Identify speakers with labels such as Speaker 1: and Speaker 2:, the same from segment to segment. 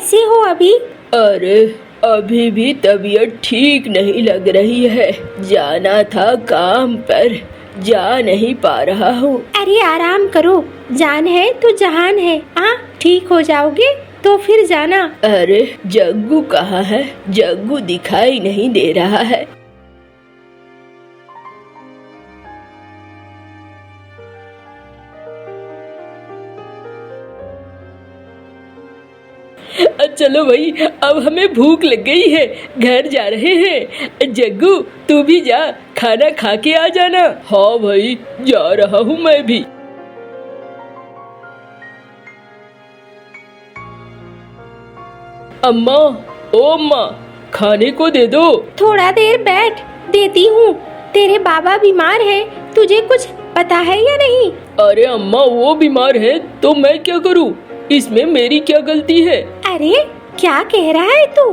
Speaker 1: कैसे हो अभी?
Speaker 2: अरे अभी भी तबीयत ठीक नहीं लग रही है। जाना था काम पर, जा नहीं पा रहा हूँ।
Speaker 1: अरे आराम करो, जान है तो जहान है। हाँ, ठीक हो जाओगे तो फिर जाना।
Speaker 2: अरे जग्गू कहाँ है? जग्गू दिखाई नहीं दे रहा है। चलो भाई, अब हमें भूख लग गई है, घर जा रहे हैं। जग्गू तू भी जा, खाना खा के आ जाना। हाँ भाई, जा रहा हूँ मैं भी। अम्मा, ओ अम्मा, खाने को दे दो।
Speaker 1: थोड़ा देर बैठ, देती हूँ। तेरे बाबा बीमार है, तुझे कुछ पता है या नहीं?
Speaker 2: अरे अम्मा, वो बीमार है तो मैं क्या करूँ? इसमें मेरी क्या गलती है?
Speaker 1: अरे क्या कह रहा है तू?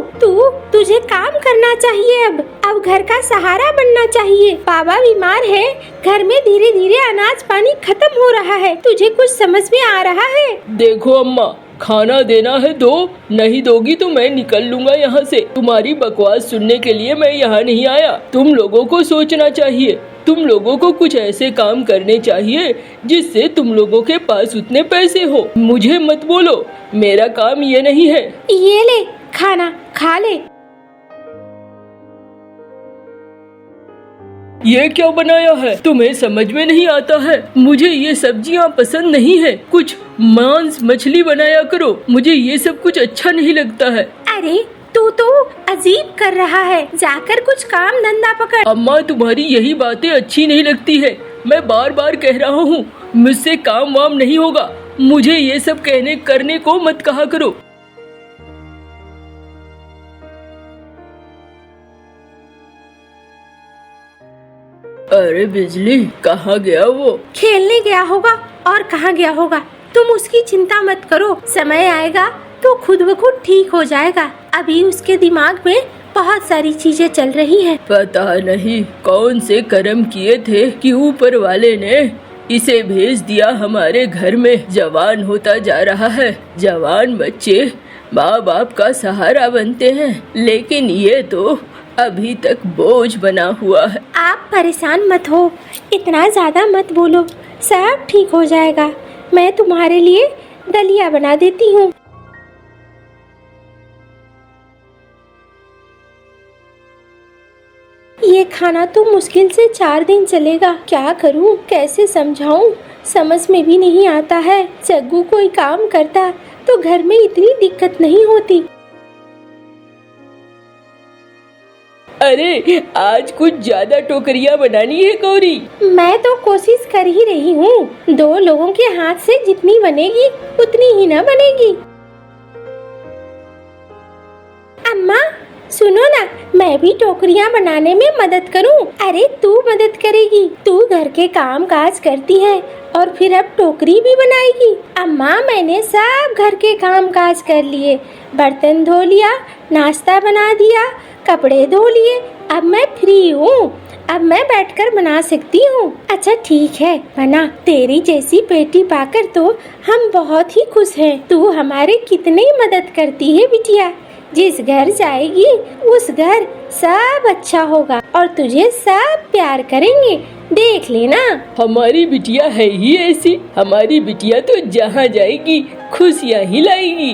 Speaker 1: तुझे काम करना चाहिए। अब घर का सहारा बनना चाहिए। बाबा बीमार है, घर में धीरे धीरे अनाज पानी खत्म हो रहा है। तुझे कुछ समझ में आ रहा है?
Speaker 2: देखो अम्मा, खाना देना है दो, नहीं दोगी तो मैं निकल लूंगा यहाँ से। तुम्हारी बकवास सुनने के लिए मैं यहाँ नहीं आया। तुम लोगों को सोचना चाहिए। तुम लोगों को कुछ ऐसे काम करने चाहिए जिससे तुम लोगों के पास उतने पैसे हो। मुझे मत बोलो, मेरा काम ये नहीं है।
Speaker 1: ये ले, खाना खा ले।
Speaker 2: ये क्या बनाया है? तुम्हें समझ में नहीं आता है? मुझे ये सब्जियाँ पसंद नहीं है। कुछ मांस मछली बनाया करो, मुझे ये सब कुछ अच्छा नहीं लगता है।
Speaker 1: अरे तू तो अजीब कर रहा है, जाकर कुछ काम धंधा पकड़।
Speaker 2: अम्मा, तुम्हारी यही बातें अच्छी नहीं लगती है। मैं बार बार कह रहा हूँ, मुझसे काम वाम नहीं होगा। मुझे ये सब कहने करने को मत कहा करो। अरे बिजली, कहाँ गया वो?
Speaker 1: खेलने गया होगा, और कहाँ गया होगा। तुम उसकी चिंता मत करो, समय आएगा तो खुद ब खुद ठीक हो जाएगा। अभी उसके दिमाग में बहुत सारी चीजें चल रही हैं।
Speaker 2: पता नहीं कौन से कर्म किए थे कि ऊपर वाले ने इसे भेज दिया हमारे घर में। जवान होता जा रहा है। जवान बच्चे माँ बाप का सहारा बनते हैं, लेकिन ये तो अभी तक बोझ बना हुआ है।
Speaker 1: आप परेशान मत हो, इतना ज्यादा मत बोलो, सब ठीक हो जाएगा। मैं तुम्हारे लिए दलिया बना देती हूँ। ये खाना तो मुश्किल से 4 दिन चलेगा। क्या करूँ, कैसे समझाऊँ, समझ में भी नहीं आता है। जग्गू कोई काम करता तो घर में इतनी दिक्कत नहीं होती।
Speaker 2: अरे आज कुछ ज्यादा टोकरियाँ बनानी है गौरी।
Speaker 1: मैं तो कोशिश कर ही रही हूँ। 2 लोगों के हाथ से जितनी बनेगी उतनी ही ना बनेगी। अम्मा सुनो ना, मैं भी टोकरियाँ बनाने में मदद करूँ? अरे तू मदद करेगी, तू घर के काम काज करती है और फिर अब टोकरी भी बनाएगी। अम्मा मैंने सब घर के काम काज कर लिए, बर्तन धो लिया, नाश्ता बना दिया, कपड़े धो लिए। अब मैं फ्री हूँ, अब मैं बैठकर बना सकती हूँ। अच्छा ठीक है, बना। तेरी जैसी बेटी पाकर तो हम बहुत ही खुश हैं। तू हमारे कितनी मदद करती है बिटिया। जिस घर जाएगी उस घर सब अच्छा होगा और तुझे सब प्यार करेंगे, देख लेना।
Speaker 2: हमारी बिटिया है ही ऐसी। हमारी बिटिया तो जहाँ जाएगी खुशियाँ ही लाएगी।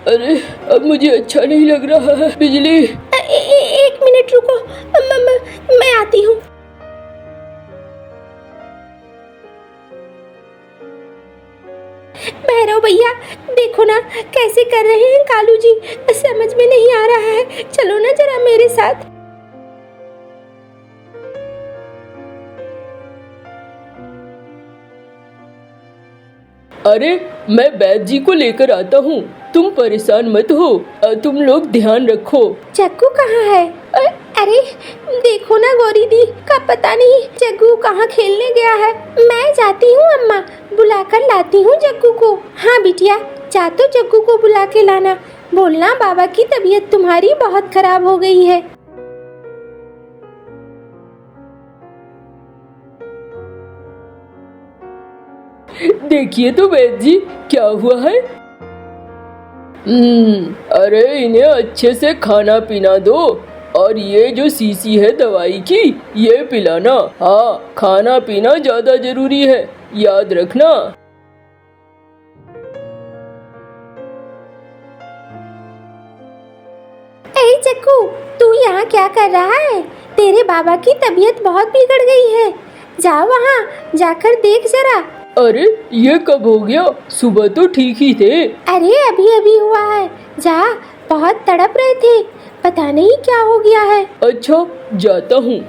Speaker 2: अरे अब मुझे अच्छा नहीं लग रहा है। बिजली,
Speaker 1: एक मिनट रुको, मैं आती हूँ। भैरव भैया देखो ना कैसे कर रहे हैं कालू जी, समझ में नहीं आ रहा है। चलो ना जरा मेरे साथ।
Speaker 2: अरे मैं वैद्य जी को लेकर आता हूँ, तुम परेशान मत हो। तुम लोग ध्यान रखो।
Speaker 1: जग्गू कहाँ है? अरे देखो ना गौरी दी का पता नहीं जग्गू कहाँ खेलने गया है। मैं जाती हूँ अम्मा, बुलाकर लाती हूँ जग्गू को। हाँ बिटिया, जा तो जग्गू को बुला के लाना। बोलना बाबा की तबीयत तुम्हारी बहुत खराब हो गई है।
Speaker 2: देखिए तो वैद्य जी क्या हुआ है। अरे इन्हें अच्छे से खाना पीना दो, और ये जो शीशी है दवाई की ये पिलाना। हाँ, खाना पीना ज्यादा जरूरी है, याद रखना।
Speaker 1: ए जग्गू, तू यहाँ क्या कर रहा है? तेरे बाबा की तबीयत बहुत बिगड़ गई है। जा वहाँ जाकर देख जरा।
Speaker 2: अरे ये कब हो गया? सुबह तो ठीक ही थे।
Speaker 1: अरे अभी अभी हुआ है। जा, बहुत तड़प रहे थे, पता नहीं क्या हो गया है।
Speaker 2: अच्छा, जाता हूँ।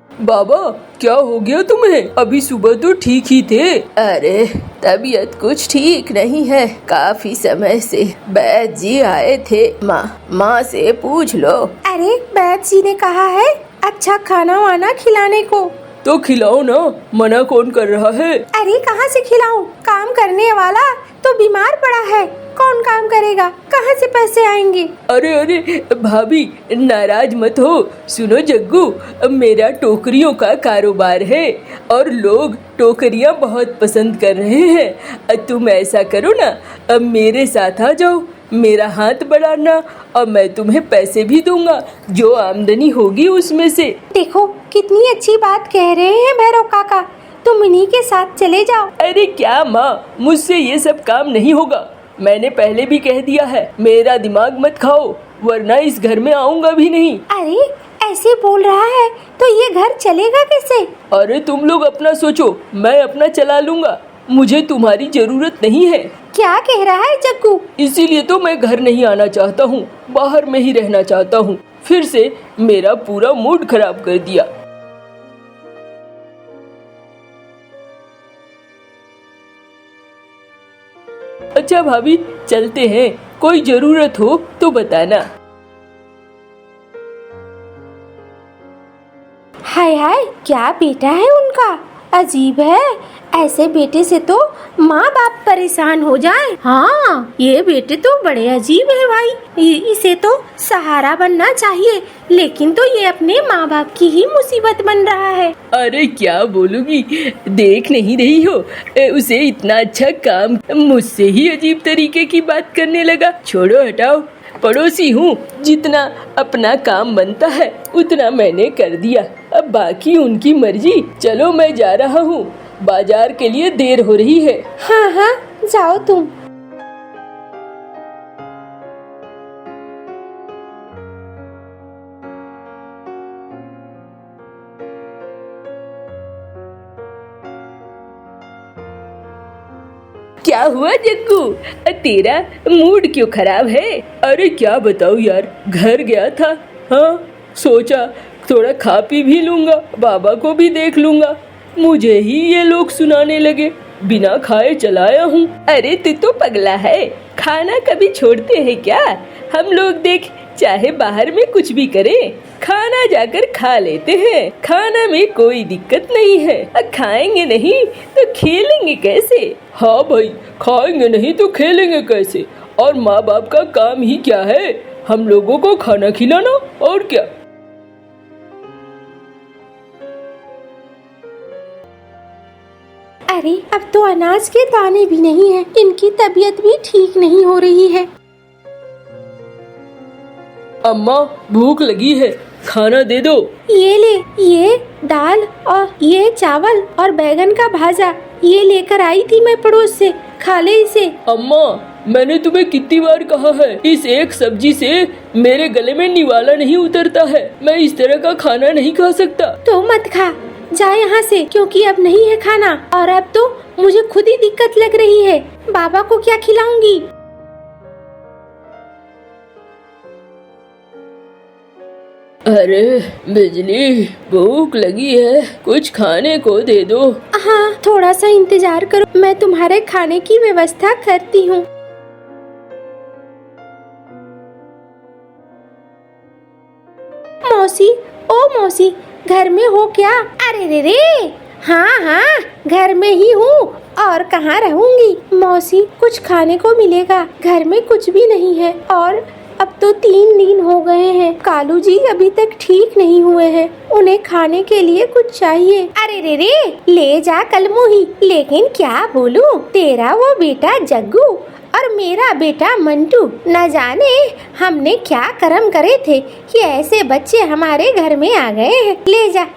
Speaker 2: बाबा क्या हो गया तुम्हें? अभी सुबह तो ठीक ही थे।
Speaker 3: अरे तबीयत कुछ ठीक नहीं है, काफी समय से वैद्य जी आए थे। माँ से पूछ लो।
Speaker 1: अरे वैद्य जी ने कहा है अच्छा खाना वाना खिलाने को।
Speaker 2: तो खिलाओ ना, मना कौन कर रहा है?
Speaker 1: अरे कहाँ से खिलाऊं? काम करने वाला तो बीमार पड़ा है, कौन काम करेगा? कहाँ से पैसे आएंगे?
Speaker 2: अरे अरे भाभी नाराज मत हो। सुनो जग्गू, मेरा टोकरियों का कारोबार है और लोग टोकरियां बहुत पसंद कर रहे हैं। तुम ऐसा करो ना, अब मेरे साथ आ जाओ, मेरा हाथ बढ़ाना और मैं तुम्हें पैसे भी दूंगा, जो आमदनी होगी उसमें से।
Speaker 1: देखो कितनी अच्छी बात कह रहे हैं भैरव काका, तुम इन्हीं के साथ चले जाओ।
Speaker 2: अरे क्या माँ, मुझसे ये सब काम नहीं होगा। मैंने पहले भी कह दिया है, मेरा दिमाग मत खाओ, वरना इस घर में आऊंगा भी नहीं।
Speaker 1: अरे ऐसे बोल रहा है तो ये घर चलेगा कैसे?
Speaker 2: अरे तुम लोग अपना सोचो, मैं अपना चला लूंगा, मुझे तुम्हारी जरूरत नहीं है।
Speaker 1: क्या कह रहा है जग्गू?
Speaker 2: इसीलिए तो मैं घर नहीं आना चाहता हूँ, बाहर में ही रहना चाहता हूँ। फिर से मेरा पूरा मूड खराब कर दिया। अच्छा भाभी चलते हैं, कोई जरूरत हो तो बताना।
Speaker 1: हाय हाय, क्या बेटा है उनका, अजीब है। ऐसे बेटे से तो माँ बाप परेशान हो जाए। हाँ, ये बेटे तो बड़े अजीब है भाई, इसे तो सहारा बनना चाहिए, लेकिन तो ये अपने माँ बाप की ही मुसीबत बन रहा है।
Speaker 2: अरे क्या बोलूगी, देख नहीं रही हो, उसे इतना अच्छा काम मुझसे ही अजीब तरीके की बात करने लगा। छोड़ो हटाओ, पड़ोसी हूँ, जितना अपना काम बनता है उतना मैंने कर दिया, अब बाकी उनकी मर्जी। चलो मैं जा रहा हूँ, बाजार के लिए देर हो रही है।
Speaker 1: हाँ हाँ, जाओ तुम।
Speaker 2: क्या हुआ जग्गू, तेरा मूड क्यों खराब है? अरे क्या बताऊँ यार, घर गया था, हाँ सोचा थोड़ा खा पी भी लूंगा, बाबा को भी देख लूंगा, मुझे ही ये लोग सुनाने लगे, बिना खाए चलाया हूँ। अरे तू तो पगला है, खाना कभी छोड़ते हैं क्या? हम लोग देख चाहे बाहर में कुछ भी करें, खाना जाकर खा लेते हैं, खाना में कोई दिक्कत नहीं है। खाएंगे नहीं तो खेलेंगे कैसे? हाँ भाई, खाएंगे नहीं तो खेलेंगे कैसे? और माँ बाप का काम ही क्या है, हम लोगों को खाना खिलाना, और क्या।
Speaker 1: अरे अब तो अनाज के दाने भी नहीं है, इनकी तबीयत भी ठीक नहीं हो रही है।
Speaker 2: अम्मा भूख लगी है, खाना दे दो।
Speaker 1: ये ले, ये दाल और ये चावल और बैगन का भाजा, ये लेकर आई थी मैं पड़ोस से, खा ले इसे।
Speaker 2: अम्मा मैंने तुम्हें कितनी बार कहा है, इस एक सब्जी से मेरे गले में निवाला नहीं उतरता है, मैं इस तरह का खाना नहीं खा सकता।
Speaker 1: तो मत खा, जा यहाँ से, क्योंकि अब नहीं है खाना, और अब तो मुझे खुद ही दिक्कत लग रही है, बाबा को क्या खिलाऊंगी।
Speaker 2: अरे बिजली, भूख लगी है, कुछ खाने को दे दो।
Speaker 1: हाँ थोड़ा सा इंतजार करो, मैं तुम्हारे खाने की व्यवस्था करती हूँ। मौसी, ओ मौसी, घर में हो क्या? अरे रे रे, हाँ हाँ, घर में ही हूँ और कहाँ रहूंगी। मौसी, कुछ खाने को मिलेगा? घर में कुछ भी नहीं है और अब तो 3 दिन हो गए हैं। कालू जी अभी तक ठीक नहीं हुए हैं, उन्हें खाने के लिए कुछ चाहिए। अरे रे रे, ले जा कलमुही, लेकिन क्या बोलूं, तेरा वो बेटा जग्गू और मेरा बेटा मंटू, न जाने हमने क्या कर्म करे थे कि ऐसे बच्चे हमारे घर में आ गए हैं। ले जा।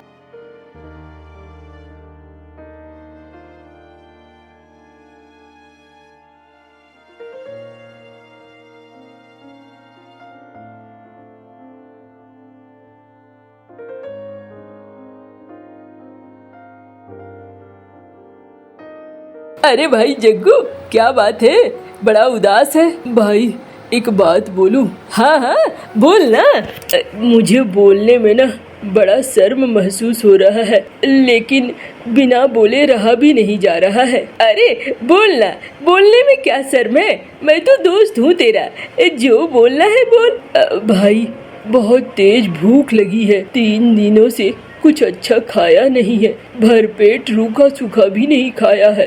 Speaker 2: अरे भाई जग्गू, क्या बात है, बड़ा उदास है भाई। एक बात बोलूं? हाँ हाँ बोल ना। मुझे बोलने में ना बड़ा शर्म महसूस हो रहा है, लेकिन बिना बोले रहा भी नहीं जा रहा है। अरे बोल ना, बोलने में क्या शर्म है, मैं तो दोस्त हूँ तेरा, जो बोलना है बोल। भाई बहुत तेज भूख लगी है, 3 दिनों से कुछ अच्छा खाया नहीं है, भरपेट रूखा सूखा भी नहीं खाया है।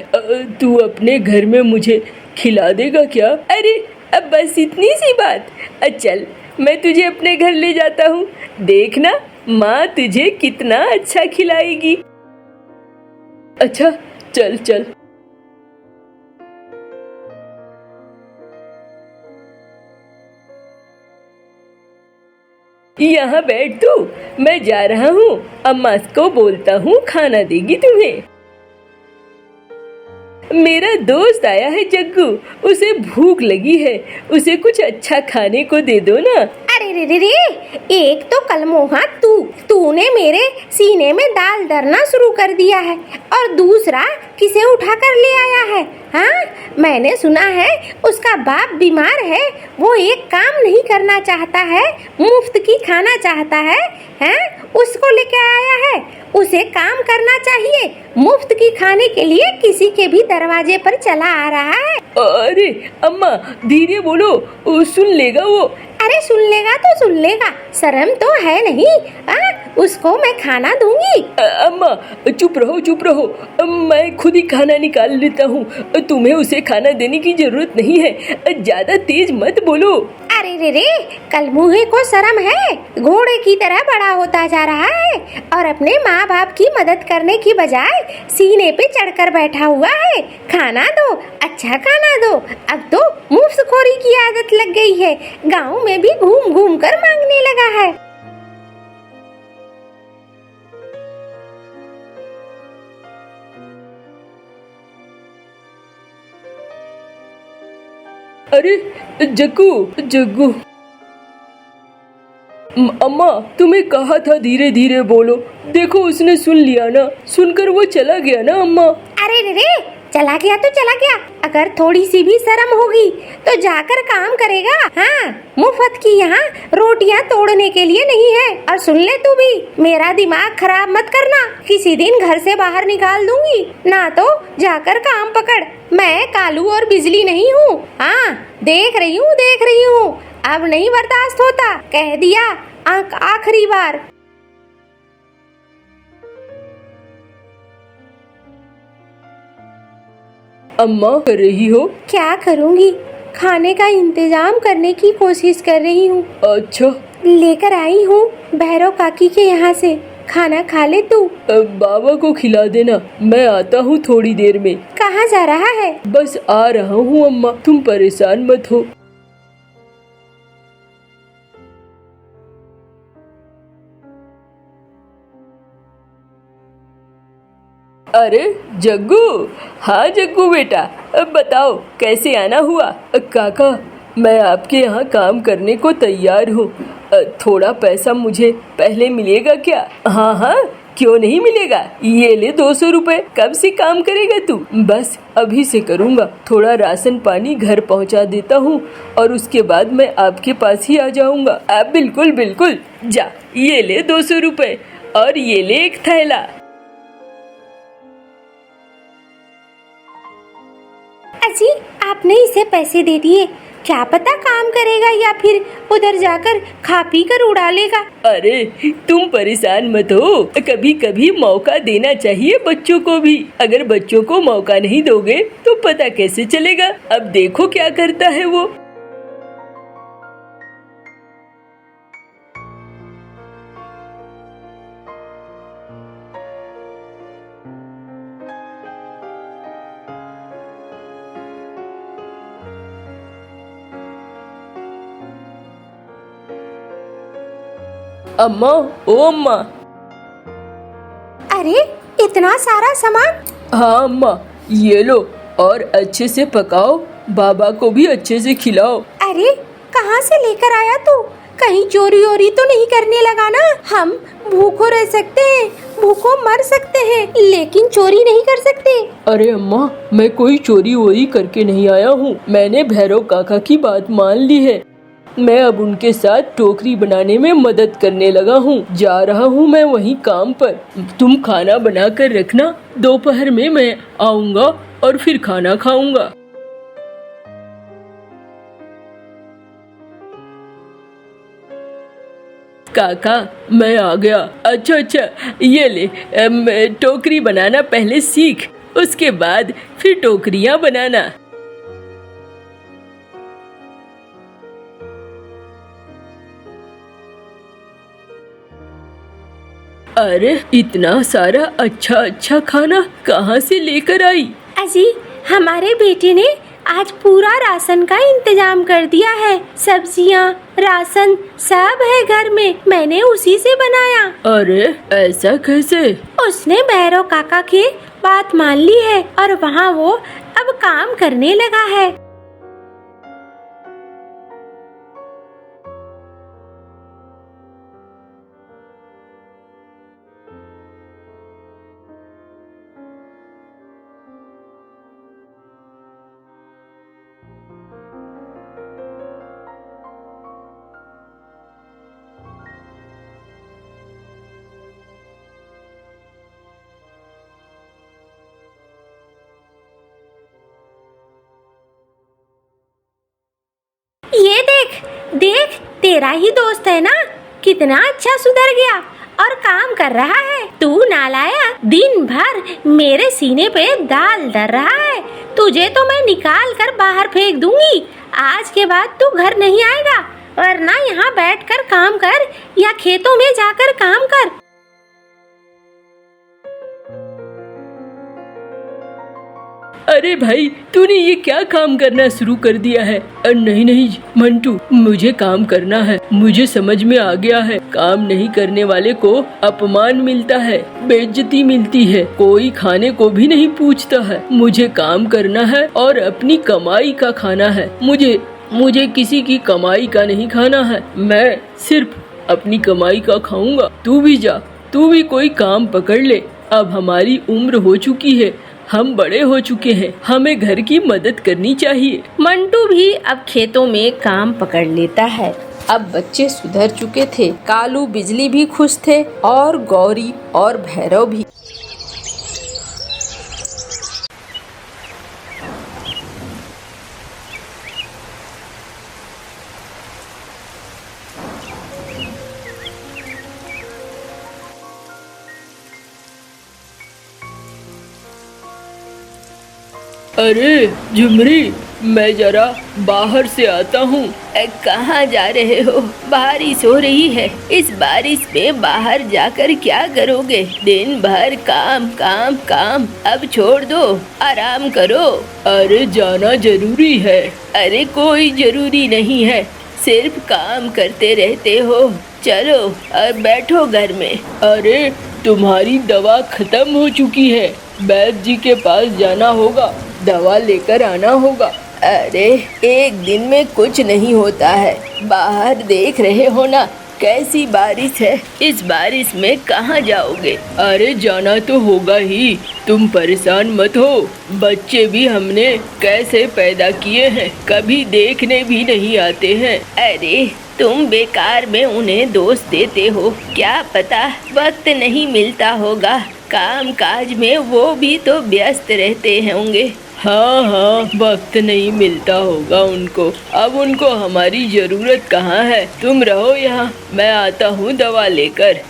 Speaker 2: तू अपने घर में मुझे खिला देगा क्या? अरे अब बस इतनी सी बात। चल मैं तुझे अपने घर ले जाता हूँ, देखना माँ तुझे कितना अच्छा खिलाएगी। अच्छा चल चल। यहाँ बैठ तू, मैं जा रहा हूँ, अम्मा को बोलता हूँ खाना देगी तुम्हें। मेरा दोस्त आया है जग्गू, उसे भूख लगी है, उसे कुछ अच्छा खाने को दे दो ना।
Speaker 1: अरे रे रे रे, एक तो कलमोहा तूने मेरे सीने में दाल धरना शुरू कर दिया है और दूसरा किसे उठा कर ले आया है? हाँ, मैंने सुना है उसका बाप बीमार है, वो एक काम नहीं करना चाहता है, मुफ्त की खाना चाहता है। हैं? उसको लेके आया है, उसे काम करना चाहिए, मुफ्त की खाने के लिए किसी के भी दरवाजे पर चला आ रहा है।
Speaker 2: अरे अम्मा धीरे बोलो, सुन लेगा वो।
Speaker 1: अरे सुन लेगा तो सुन लेगा, शर्म तो है नहीं। उसको मैं खाना दूंगी।
Speaker 2: अम्मा चुप रहो, मैं खुद ही खाना निकाल लेता हूँ, तुम्हें उसे खाना देने की जरूरत नहीं है, ज्यादा तेज मत बोलो।
Speaker 1: अरे रे रे, कलमुहे को शर्म है, घोड़े की तरह बड़ा होता जा रहा है और अपने माँ बाप की मदद करने की बजाय सीने पे चढ़कर बैठा हुआ है। खाना दो, अच्छा खाना दो। अब तो मुफ्तखोरी की आदत लग गई है, गाँव में भी घूम घूम कर मांगने लगा है।
Speaker 2: अरे जग्गू, अम्मा तुम्हें कहा था धीरे धीरे बोलो, देखो उसने सुन लिया ना, सुनकर वो चला गया ना अम्मा।
Speaker 1: अरे रे रे, चला गया तो चला गया, अगर थोड़ी सी भी शर्म होगी तो जाकर काम करेगा। हाँ, मुफ्त की यहाँ रोटियाँ तोड़ने के लिए नहीं है। और सुन ले तू भी, मेरा दिमाग खराब मत करना, किसी दिन घर से बाहर निकाल दूंगी, ना तो जाकर काम पकड़। मैं कालू और बिजली नहीं हूँ। हाँ, देख रही हूँ, अब नहीं बर्दाश्त होता, कह दिया आखिरी बार।
Speaker 2: अम्मा कर रही हो?
Speaker 1: क्या करूँगी, खाने का इंतजाम करने की कोशिश कर रही हूँ।
Speaker 2: अच्छा,
Speaker 1: लेकर आई हूँ भैरव काकी के यहाँ से, खाना खा ले तू।
Speaker 2: बाबा को खिला देना, मैं आता हूँ थोड़ी देर में।
Speaker 1: कहाँ जा रहा है?
Speaker 2: बस आ रहा हूँ अम्मा, तुम परेशान मत हो। अरे जग्गू, हाँ जग्गू बेटा, अब बताओ कैसे आना हुआ? काका मैं आपके यहाँ काम करने को तैयार हूँ, थोड़ा पैसा मुझे पहले मिलेगा क्या? हाँ हाँ क्यों नहीं मिलेगा, ये ले 200 रुपए। कब से काम करेगा तू? बस अभी से करूँगा, थोड़ा राशन पानी घर पहुँचा देता हूँ और उसके बाद मैं आपके पास ही आ जाऊँगा। आप बिल्कुल बिल्कुल, जा ये ले 200 रुपए और ये ले एक थैला।
Speaker 1: अजी, आपने इसे पैसे दे दिए, क्या पता काम करेगा या फिर उधर जाकर खा पी कर उड़ा लेगा।
Speaker 2: अरे तुम परेशान मत हो, कभी कभी मौका देना चाहिए बच्चों को भी। अगर बच्चों को मौका नहीं दोगे तो पता कैसे चलेगा। अब देखो क्या करता है वो। अम्मा, ओ अम्मा।
Speaker 1: अरे इतना सारा सामान।
Speaker 2: हाँ अम्मा, ये लो और अच्छे से पकाओ, बाबा को भी अच्छे से खिलाओ।
Speaker 1: अरे कहाँ से लेकर आया तू? कहीं चोरी ओरी तो नहीं करने लगा ना? हम भूखों रह सकते हैं, भूखों मर सकते हैं, लेकिन चोरी नहीं कर सकते।
Speaker 2: अरे अम्मा, मैं कोई चोरी वोरी करके नहीं आया हूँ। मैंने भैरव काका की बात मान ली है। मैं अब उनके साथ टोकरी बनाने में मदद करने लगा हूँ। जा रहा हूँ मैं वहीं काम पर। तुम खाना बना कर रखना, दोपहर में मैं आऊँगा और फिर खाना खाऊंगा। काका मैं आ गया। अच्छा, ये ले, टोकरी बनाना पहले सीख, उसके बाद फिर टोकरियाँ बनाना। अरे इतना सारा अच्छा खाना कहाँ से लेकर आई?
Speaker 1: अजी हमारे बेटे ने आज पूरा राशन का इंतजाम कर दिया है। सब्जियाँ, राशन सब है घर में, मैंने उसी से बनाया।
Speaker 2: अरे ऐसा कैसे?
Speaker 1: उसने भैरव काका की बात मान ली है और वहाँ वो अब काम करने लगा है। ये देख तेरा ही दोस्त है ना, कितना अच्छा सुधर गया और काम कर रहा है। तू नालायक दिन भर मेरे सीने पे दाल धर रहा है। तुझे तो मैं निकाल कर बाहर फेंक दूंगी। आज के बाद तू घर नहीं आएगा, वरना यहाँ बैठकर काम कर या खेतों में जाकर काम कर।
Speaker 2: अरे भाई, तूने ये क्या काम करना शुरू कर दिया है? नहीं मंटू, मुझे काम करना है। मुझे समझ में आ गया है, काम नहीं करने वाले को अपमान मिलता है, बेइज्जती मिलती है, कोई खाने को भी नहीं पूछता है। मुझे काम करना है और अपनी कमाई का खाना है। मुझे किसी की कमाई का नहीं खाना है। मैं सिर्फ अपनी कमाई का खाऊंगा। तू भी जा, तू भी कोई काम पकड़ ले। अब हमारी उम्र हो चुकी है, हम बड़े हो चुके हैं, हमें घर की मदद करनी चाहिए।
Speaker 3: मंटू भी अब खेतों में काम पकड़ लेता है। अब बच्चे सुधर चुके थे। कालू बिजली भी खुश थे और गौरी और भैरव भी।
Speaker 2: अरे झुमरी, मैं जरा बाहर से आता हूँ।
Speaker 3: कहाँ जा रहे हो? बारिश हो रही है। इस बारिश में बाहर जाकर क्या करोगे? दिन भर काम काम काम। अब छोड़ दो, आराम करो।
Speaker 2: अरे जाना जरूरी है।
Speaker 3: अरे कोई जरूरी नहीं है, सिर्फ काम करते रहते हो। चलो अब बैठो घर में।
Speaker 2: अरे तुम्हारी दवा खत्म हो चुकी है, वैद्य जी के पास जाना होगा, दवा लेकर आना होगा।
Speaker 3: अरे एक दिन में कुछ नहीं होता है। बाहर देख रहे हो ना कैसी बारिश है। इस बारिश में कहाँ जाओगे?
Speaker 2: अरे जाना तो होगा ही, तुम परेशान मत हो। बच्चे भी हमने कैसे पैदा किए हैं, कभी देखने भी नहीं आते हैं।
Speaker 3: अरे तुम बेकार में उन्हें दोष देते हो। क्या पता वक्त नहीं मिलता होगा, काम काज में वो भी तो व्यस्त रहते होंगे।
Speaker 2: हाँ हाँ, वक्त नहीं मिलता होगा उनको। अब उनको हमारी जरूरत कहाँ है। तुम रहो यहाँ, मैं आता हूँ दवा लेकर।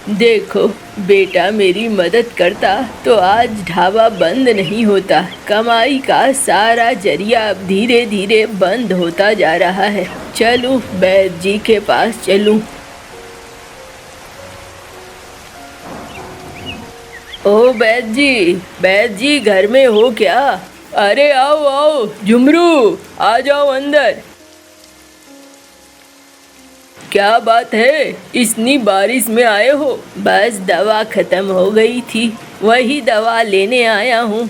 Speaker 2: देखो बेटा, मेरी मदद करता तो आज ढाबा बंद नहीं होता। कमाई का सारा जरिया अब धीरे धीरे बंद होता जा रहा है। चलूं वैद्य जी के पास चलूं। ओ वैद्य जी घर में हो क्या? अरे आओ आओ झुमरू, आ जाओ अंदर। क्या बात है, इतनी बारिश में आए हो? बस दवा खत्म हो गई थी, वही दवा लेने आया हूँ।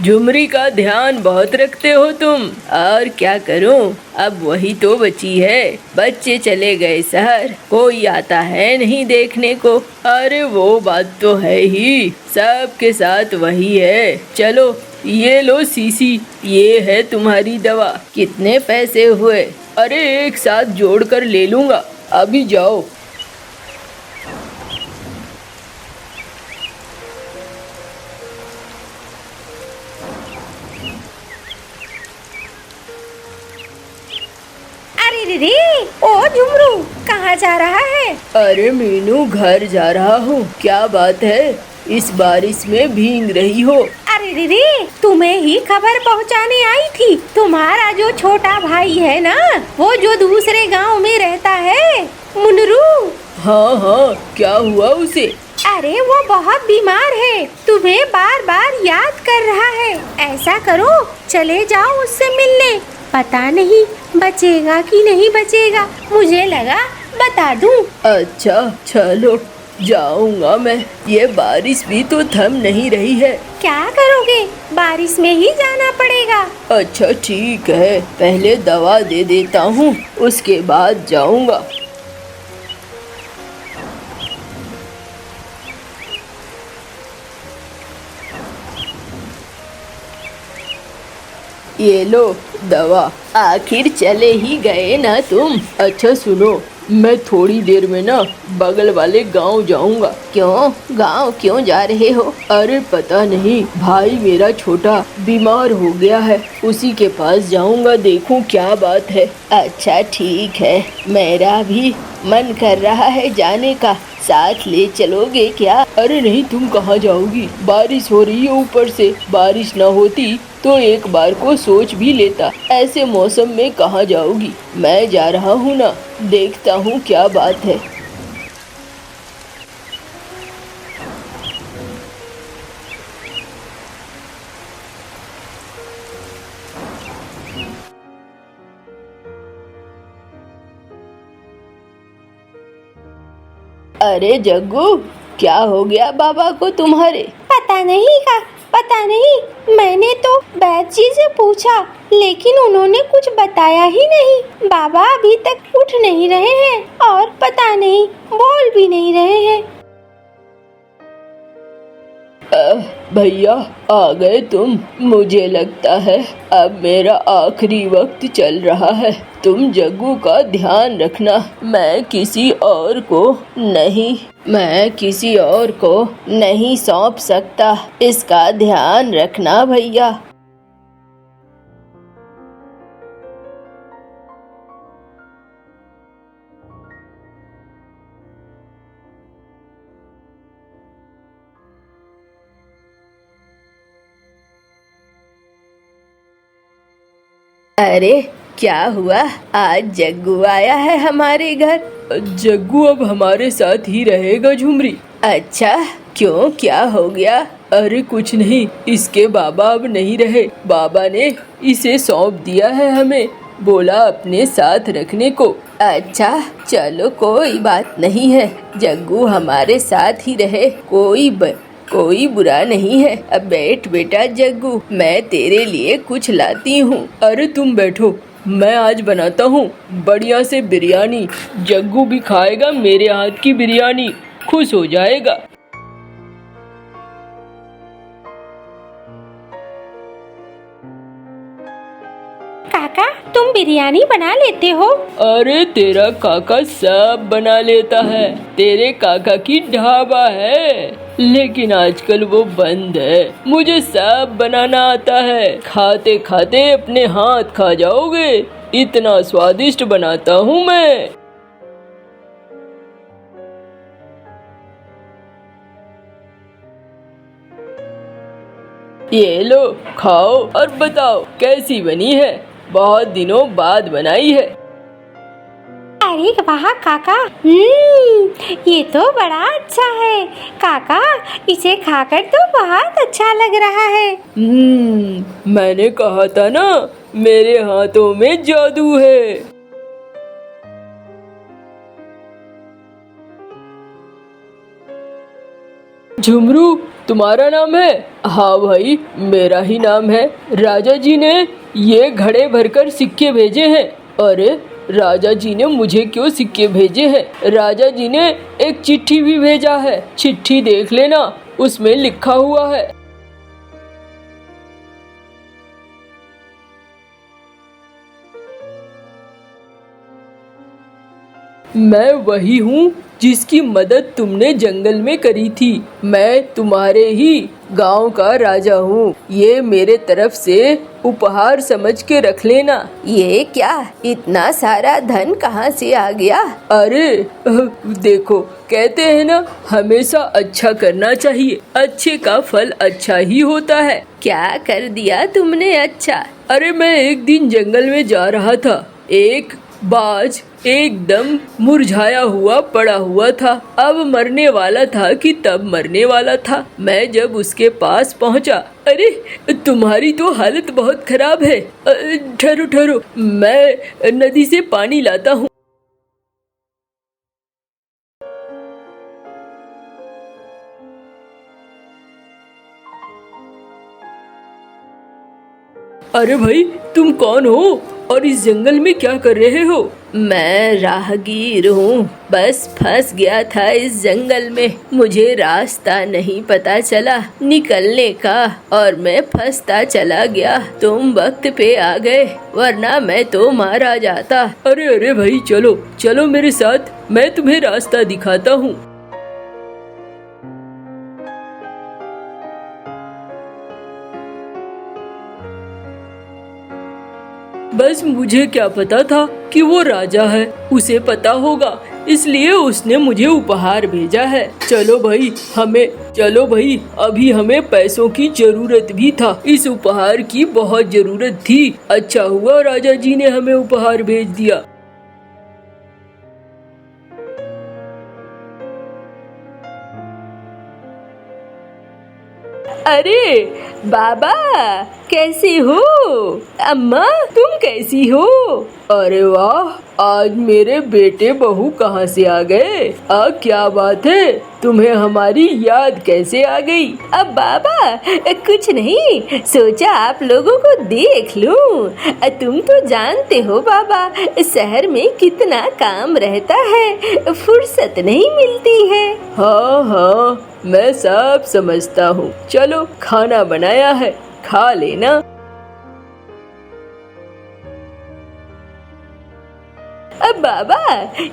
Speaker 2: झुमरी का ध्यान बहुत रखते हो तुम। और क्या करूं, अब वही तो बची है। बच्चे चले गए शहर, कोई आता है नहीं देखने को। अरे वो बात तो है ही, सबके साथ वही है। चलो ये लो सीसी, ये है तुम्हारी दवा। कितने पैसे हुए? अरे एक साथ जोड़कर ले लूंगा, अभी जाओ।
Speaker 1: अरे रे, ओ झुमरू कहाँ जा रहा है?
Speaker 2: अरे मीनू, घर जा रहा हूँ। क्या बात है, इस बारिश में भीग रही हो?
Speaker 1: अरे रे, तुम्हें ही खबर पहुँचाने आई थी। तुम्हारा जो छोटा भाई है ना, वो जो दूसरे गांव में रहता है, मुनरू।
Speaker 2: हाँ हाँ, क्या हुआ उसे?
Speaker 1: अरे वो बहुत बीमार है, तुम्हें बार बार याद कर रहा है। ऐसा करो, चले जाओ उससे मिलने। पता नहीं बचेगा कि नहीं बचेगा, मुझे लगा बता दूं।
Speaker 2: अच्छा चलो, जाऊंगा मैं। ये बारिश भी तो थम नहीं रही है।
Speaker 1: क्या करोगे, बारिश में ही जाना पड़ेगा।
Speaker 2: अच्छा ठीक है, पहले दवा दे देता हूँ, उसके बाद जाऊंगा। ये लो दवा। आखिर चले ही गए ना तुम। अच्छा सुनो, मैं थोड़ी देर में ना बगल वाले गांव जाऊंगा।
Speaker 3: क्यों, गांव क्यों जा रहे हो?
Speaker 2: अरे पता नहीं, भाई मेरा छोटा बीमार हो गया है, उसी के पास जाऊंगा, देखूं क्या बात है।
Speaker 3: अच्छा ठीक है, मेरा भी मन कर रहा है जाने का, साथ ले चलोगे क्या?
Speaker 2: अरे नहीं, तुम कहाँ जाओगी, बारिश हो रही है ऊपर से। बारिश ना होती तो एक बार को सोच भी लेता, ऐसे मौसम में कहाँ जाओगी। मैं जा रहा हूँ ना, देखता हूँ क्या बात है। अरे जग्गू, क्या हो गया बाबा को तुम्हारे?
Speaker 1: पता नहीं का, पता नहीं। मैंने तो वैद्य जी से पूछा, लेकिन उन्होंने कुछ बताया ही नहीं। बाबा अभी तक उठ नहीं रहे हैं और पता नहीं बोल भी नहीं रहे हैं।
Speaker 2: भैया आ गए तुम। मुझे लगता है अब मेरा आखिरी वक्त चल रहा है। तुम जग्गू का ध्यान रखना, मैं किसी और को नहीं सौंप सकता। इसका ध्यान रखना भैया।
Speaker 3: अरे क्या हुआ, आज जग्गू आया है हमारे घर?
Speaker 2: जग्गू अब हमारे साथ ही रहेगा झुमरी।
Speaker 3: अच्छा, क्यों, क्या हो गया?
Speaker 2: अरे कुछ नहीं, इसके बाबा अब नहीं रहे। बाबा ने इसे सौंप दिया है हमें, बोला अपने साथ रखने को।
Speaker 3: अच्छा चलो, कोई बात नहीं है, जग्गू हमारे साथ ही रहे, कोई बुरा नहीं है। अब बैठ बेटा जग्गू, मैं तेरे लिए कुछ लाती हूँ।
Speaker 2: अरे तुम बैठो, मैं आज बनाता हूँ बढ़िया से बिरयानी। जग्गू भी खाएगा मेरे हाथ की बिरयानी, खुश हो जाएगा।
Speaker 1: बिरयानी बना लेते हो?
Speaker 2: अरे तेरा काका सब बना लेता है। तेरे काका की ढाबा है, लेकिन आजकल वो बंद है। मुझे सब बनाना आता है। खाते खाते अपने हाथ खा जाओगे, इतना स्वादिष्ट बनाता हूँ मैं। ये लो, खाओ और बताओ कैसी बनी है। बहुत दिनों बाद बनाई है।
Speaker 1: अरे वाह काका, ये तो बड़ा अच्छा है। काका, इसे खाकर तो बहुत अच्छा लग रहा है।
Speaker 2: मैंने कहा था ना, मेरे हाथों में जादू है। झुमरू, तुम्हारा नाम है? हाँ भाई, मेरा ही नाम है। राजा जी ने ये घड़े भरकर सिक्के भेजे हैं। अरे, राजा जी ने मुझे क्यों सिक्के भेजे हैं? राजा जी ने एक चिट्ठी भी भेजा है। चिट्ठी देख लेना, उसमें लिखा हुआ है। मैं वही हूँ जिसकी मदद तुमने जंगल में करी थी। मैं तुम्हारे ही गांव का राजा हूँ। ये मेरे तरफ से उपहार समझ के रख लेना।
Speaker 3: ये क्या, इतना सारा धन कहाँ से आ गया?
Speaker 2: अरे देखो, कहते हैं ना, हमेशा अच्छा करना चाहिए। अच्छे का फल अच्छा ही होता है।
Speaker 3: क्या कर दिया तुमने अच्छा?
Speaker 2: अरे मैं एक दिन जंगल में जा रहा था। एक बाज एकदम मुरझाया हुआ पड़ा हुआ था। अब मरने वाला था कि तब मरने वाला था। मैं जब उसके पास पहुंचा, अरे तुम्हारी तो हालत बहुत खराब है। ठहरो ठहरो, मैं नदी से पानी लाता हूँ। अरे भाई, तुम कौन हो और इस जंगल में क्या कर रहे हो?
Speaker 3: मैं राहगीर हूँ, बस फंस गया था इस जंगल में। मुझे रास्ता नहीं पता चला निकलने का और मैं फंसता चला गया। तुम वक्त पे आ गए, वरना मैं तो मारा जाता।
Speaker 2: अरे अरे भाई, चलो चलो मेरे साथ, मैं तुम्हें रास्ता दिखाता हूँ। बस मुझे क्या पता था कि वो राजा है, उसे पता होगा, इसलिए उसने मुझे उपहार भेजा है। चलो भाई, अभी हमें पैसों की जरूरत भी था। इस उपहार की बहुत जरूरत थी। अच्छा हुआ राजा जी ने हमें उपहार भेज दिया।
Speaker 3: अरे बाबा, कैसी हो? अम्मा, तुम कैसी हो?
Speaker 2: अरे वाह, आज मेरे बेटे बहू कहाँ से आ गए? क्या बात है, तुम्हें हमारी याद कैसे आ गई?
Speaker 3: अब बाबा कुछ नहीं, सोचा आप लोगों को देख लूं। तुम तो जानते हो बाबा, शहर में कितना काम रहता है, फुर्सत नहीं मिलती है।
Speaker 2: हाँ, मैं सब समझता हूँ। चलो, खाना बनाया है, खा लेना।
Speaker 3: अब बाबा,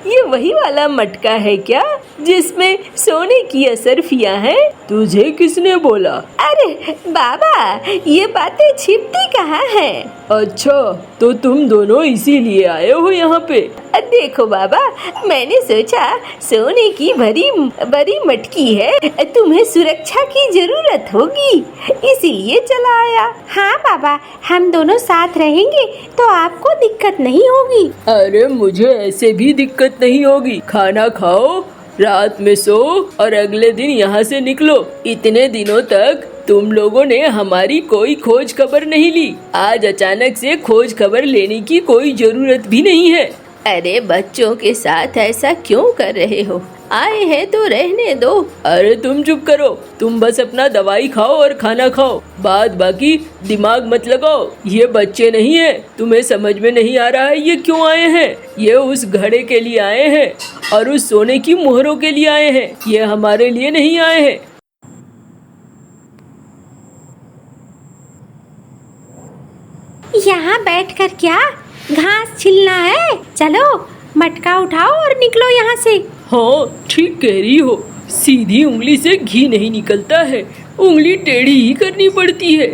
Speaker 3: ये वही वाला मटका है क्या जिसमें सोने की असरफियाँ हैं?
Speaker 2: तुझे किसने बोला?
Speaker 3: अरे बाबा, ये बातें छिपती कहाँ हैं?
Speaker 2: अच्छा, तो तुम दोनों इसीलिए आए हो यहाँ पे?
Speaker 3: देखो बाबा, मैंने सोचा सोने की बड़ी मटकी है, तुम्हें सुरक्षा की जरूरत होगी, इसीलिए चला आया।
Speaker 1: हाँ बाबा, हम दोनों साथ रहेंगे तो आपको दिक्कत नहीं होगी।
Speaker 2: अरे मुझे ऐसे भी दिक्कत नहीं होगी। खाना खाओ, रात में सो और अगले दिन यहाँ से निकलो। इतने दिनों तक तुम लोगों ने हमारी कोई खोज खबर नहीं ली। आज अचानक से खोज खबर लेने की कोई जरूरत भी नहीं है।
Speaker 3: अरे बच्चों के साथ ऐसा क्यों कर रहे हो? आए हैं तो रहने दो।
Speaker 2: अरे तुम चुप करो, तुम बस अपना दवाई खाओ और खाना खाओ, बाद बाकी दिमाग मत लगाओ। ये बच्चे नहीं है, तुम्हें समझ में नहीं आ रहा है ये क्यों आए हैं? ये उस घड़े के लिए आए हैं और उस सोने की मोहरों के लिए आए हैं। ये हमारे लिए नहीं आए हैं।
Speaker 1: यहाँ बैठकर क्या घास छिलना है। चलो मटका उठाओ और निकलो यहाँ से।
Speaker 2: हाँ ठीक कह रही हो, सीधी उंगली से घी नहीं निकलता है, उंगली टेढ़ी ही करनी पड़ती है।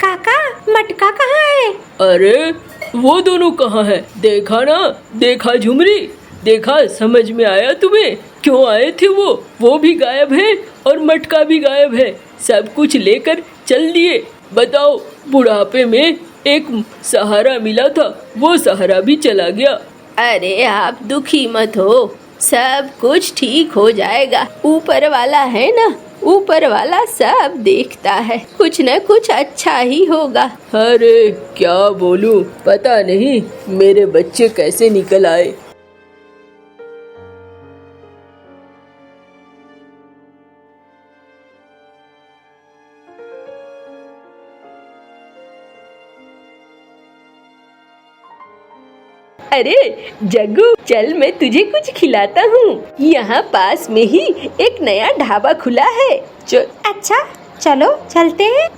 Speaker 1: काका मटका कहाँ है?
Speaker 2: अरे वो दोनों कहाँ है? देखा ना, देखा झुमरी, देखा, समझ में आया तुम्हें क्यों आए थे वो भी गायब है और मटका भी गायब है, सब कुछ लेकर चल दिए। बताओ, बुढ़ापे में एक सहारा मिला था, वो सहारा भी चला गया।
Speaker 3: अरे आप दुखी मत हो, सब कुछ ठीक हो जाएगा। ऊपर वाला है ना, ऊपर वाला सब देखता है, कुछ न कुछ अच्छा ही होगा।
Speaker 2: अरे क्या बोलूं, पता नहीं मेरे बच्चे कैसे निकल आए।
Speaker 3: अरे जग्गू, चल मैं तुझे कुछ खिलाता हूँ। यहाँ पास में ही एक नया ढाबा खुला है।
Speaker 1: अच्छा चलो चलते हैं।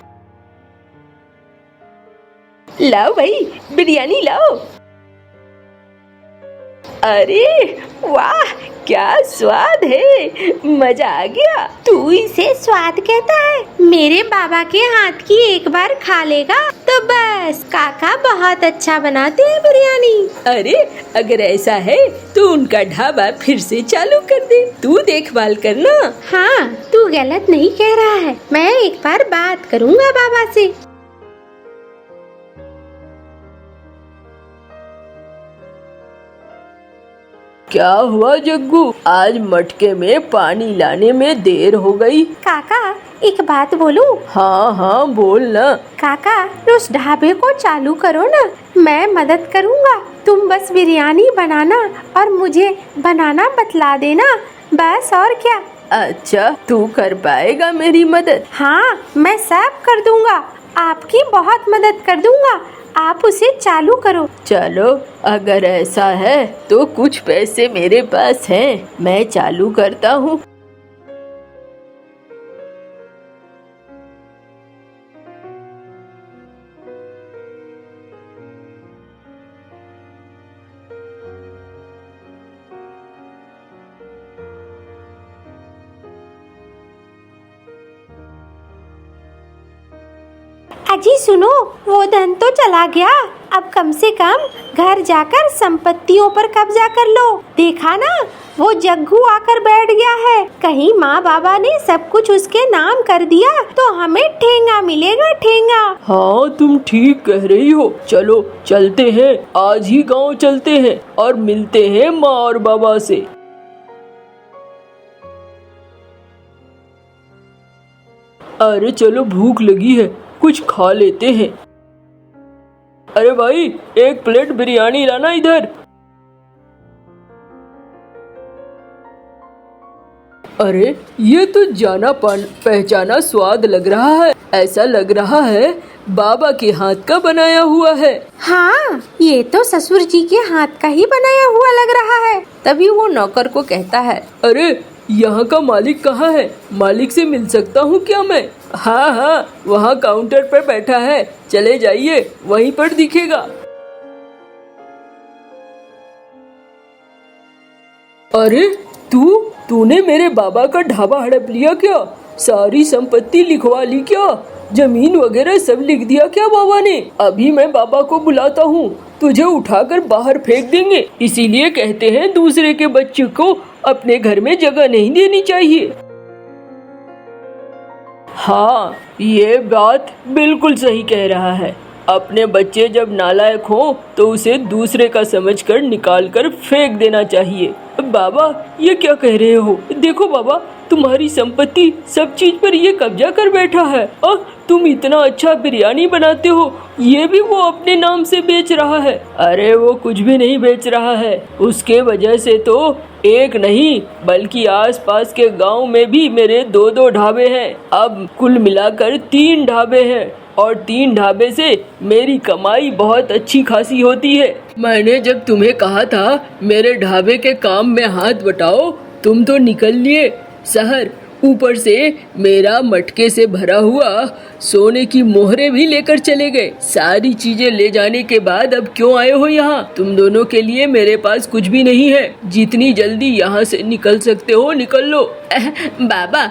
Speaker 3: लाओ भाई, बिरयानी लाओ। अरे वाह, क्या स्वाद है, मजा आ गया।
Speaker 1: तू इसे स्वाद कहता है? मेरे बाबा के हाथ की एक बार खा लेगा तो बस। काका बहुत अच्छा बनाते हैं बिरयानी।
Speaker 3: अरे अगर ऐसा है तो उनका ढाबा फिर से चालू कर दे, तू देखभाल करना।
Speaker 1: हाँ तू गलत नहीं कह रहा है, मैं एक बार बात करूँगा बाबा से।
Speaker 2: क्या हुआ जग्गू, आज मटके में पानी लाने में देर हो गई?
Speaker 1: काका एक बात बोलूं?
Speaker 2: हाँ हाँ बोल ना।
Speaker 1: काका उस ढाबे को चालू करो ना, मैं मदद करूँगा। तुम बस बिरयानी बनाना और मुझे बनाना बतला देना, बस और क्या।
Speaker 3: अच्छा, तू कर पाएगा मेरी मदद?
Speaker 1: हाँ मैं सब कर दूँगा, आपकी बहुत मदद कर दूँगा। आप उसे चालू करो।
Speaker 3: चलो अगर ऐसा है तो कुछ पैसे मेरे पास हैं, मैं चालू करता हूँ।
Speaker 1: अजी सुनो, वो धन तो चला गया, अब कम से कम घर जाकर संपत्तियों पर कब्जा कर लो। देखा ना, वो जग्गू आकर बैठ गया है। कहीं माँ बाबा ने सब कुछ उसके नाम कर दिया तो हमें ठेंगा मिलेगा, ठेंगा।
Speaker 2: हाँ तुम ठीक कह रही हो, चलो चलते हैं, आज ही गांव चलते हैं और मिलते हैं माँ और बाबा से। अरे चलो, भूख लगी है, कुछ खा लेते हैं। अरे भाई, एक प्लेट बिरयानी लाना इधर। अरे ये तो जाना पहचाना स्वाद लग रहा है, ऐसा लग रहा है बाबा के हाथ का बनाया हुआ है।
Speaker 1: हाँ ये तो ससुर जी के हाथ का ही बनाया हुआ लग रहा है।
Speaker 3: तभी वो नौकर को कहता है,
Speaker 2: अरे यहाँ का मालिक कहाँ है? मालिक से मिल सकता हूँ क्या मैं? हाँ हाँ, वहाँ काउंटर पर बैठा है, चले जाइए, वहीं पर दिखेगा। अरे तूने मेरे बाबा का ढाबा हड़प लिया क्या? सारी संपत्ति लिखवा ली क्या? जमीन वगैरह सब लिख दिया क्या बाबा ने? अभी मैं बाबा को बुलाता हूँ, तुझे उठाकर बाहर फेंक देंगे। इसीलिए कहते हैं दूसरे के बच्चे को अपने घर में जगह नहीं देनी चाहिए। हाँ ये बात बिल्कुल सही कह रहा है, अपने बच्चे जब नालायक हो तो उसे दूसरे का समझकर निकाल कर फेंक देना चाहिए। बाबा ये क्या कह रहे हो? देखो बाबा, तुम्हारी संपत्ति सब चीज पर ये कब्जा कर बैठा है और तुम इतना अच्छा बिरयानी बनाते हो, ये भी वो अपने नाम से बेच रहा है। अरे वो कुछ भी नहीं बेच रहा है, उसके वजह से तो एक नहीं बल्कि आसपास के गांव में भी मेरे 2-2 ढाबे हैं। अब कुल मिलाकर 3 ढाबे हैं और 3 ढाबे से मेरी कमाई बहुत अच्छी खासी होती है। मैंने जब तुम्हें कहा था मेरे ढाबे के काम में हाथ बटाओ तुम तो निकल लिए शहर, ऊपर से मेरा मटके से भरा हुआ सोने की मोहरे भी लेकर चले गए। सारी चीजें ले जाने के बाद अब क्यों आए हो यहाँ? तुम दोनों के लिए मेरे पास कुछ भी नहीं है। जितनी जल्दी यहाँ से निकल सकते हो निकल लो।
Speaker 3: बाबा,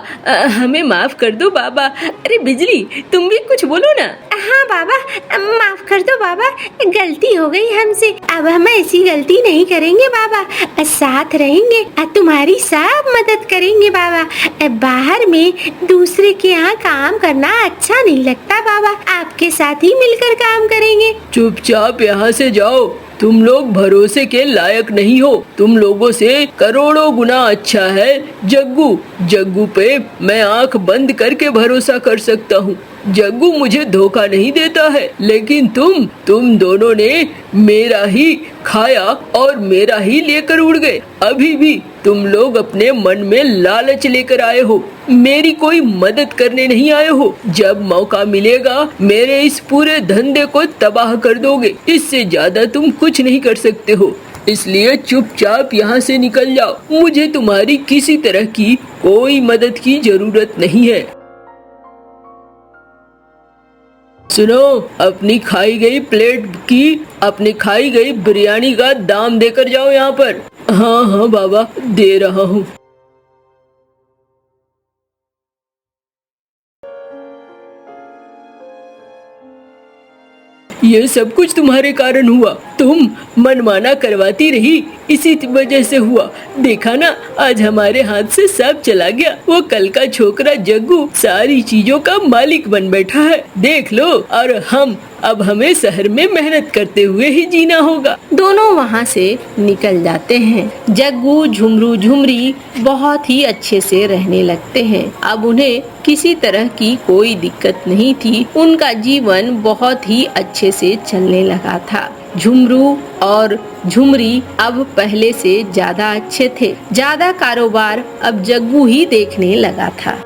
Speaker 3: हमें माफ कर दो बाबा। अरे बिजली, तुम भी कुछ बोलो ना।
Speaker 1: हाँ बाबा, माफ कर दो बाबा, गलती हो गई हमसे। अब हम ऐसी गलती नहीं करेंगे बाबा, साथ रहेंगे, तुम्हारी सब मदद करेंगे बाबा। बाहर में दूसरे के यहाँ काम करना अच्छा नहीं लगता बाबा, आपके साथ ही मिलकर काम करेंगे।
Speaker 2: चुपचाप यहाँ से जाओ, तुम लोग भरोसे के लायक नहीं हो। तुम लोगों से करोड़ों गुना अच्छा है जग्गू। जग्गू पे मैं आंख बंद करके भरोसा कर सकता हूँ। जग्गू मुझे धोखा नहीं देता है, लेकिन तुम दोनों ने मेरा ही खाया और मेरा ही लेकर उड़ गए। अभी भी तुम लोग अपने मन में लालच लेकर आए हो, मेरी कोई मदद करने नहीं आए हो। जब मौका मिलेगा मेरे इस पूरे धंधे को तबाह कर दोगे। इससे ज्यादा तुम कुछ नहीं कर सकते हो, इसलिए चुपचाप यहाँ से निकल जाओ। मुझे तुम्हारी किसी तरह की कोई मदद की जरूरत नहीं है। सुनो, अपनी खाई गई बिरयानी का दाम देकर जाओ यहाँ पर। हाँ हाँ बाबा, दे रहा हूँ। ये सब कुछ तुम्हारे कारण हुआ। तुम मनमाना करवाती रही, इसी वजह से हुआ। देखा ना, आज हमारे हाथ से सब चला गया। वो कल का छोकरा जग्गू सारी चीजों का मालिक बन बैठा है, देख लो। और अब हमें शहर में मेहनत करते हुए ही जीना होगा।
Speaker 3: दोनों वहाँ से निकल जाते हैं। जग्गू, झुमरू, झुमरी बहुत ही अच्छे से रहने लगते हैं। अब उन्हें किसी तरह की कोई दिक्कत नहीं थी। उनका जीवन बहुत ही अच्छे से चलने लगा था। झुमरू और झुमरी अब पहले से ज्यादा अच्छे थे। ज्यादा कारोबार अब जग्गू ही देखने लगा था।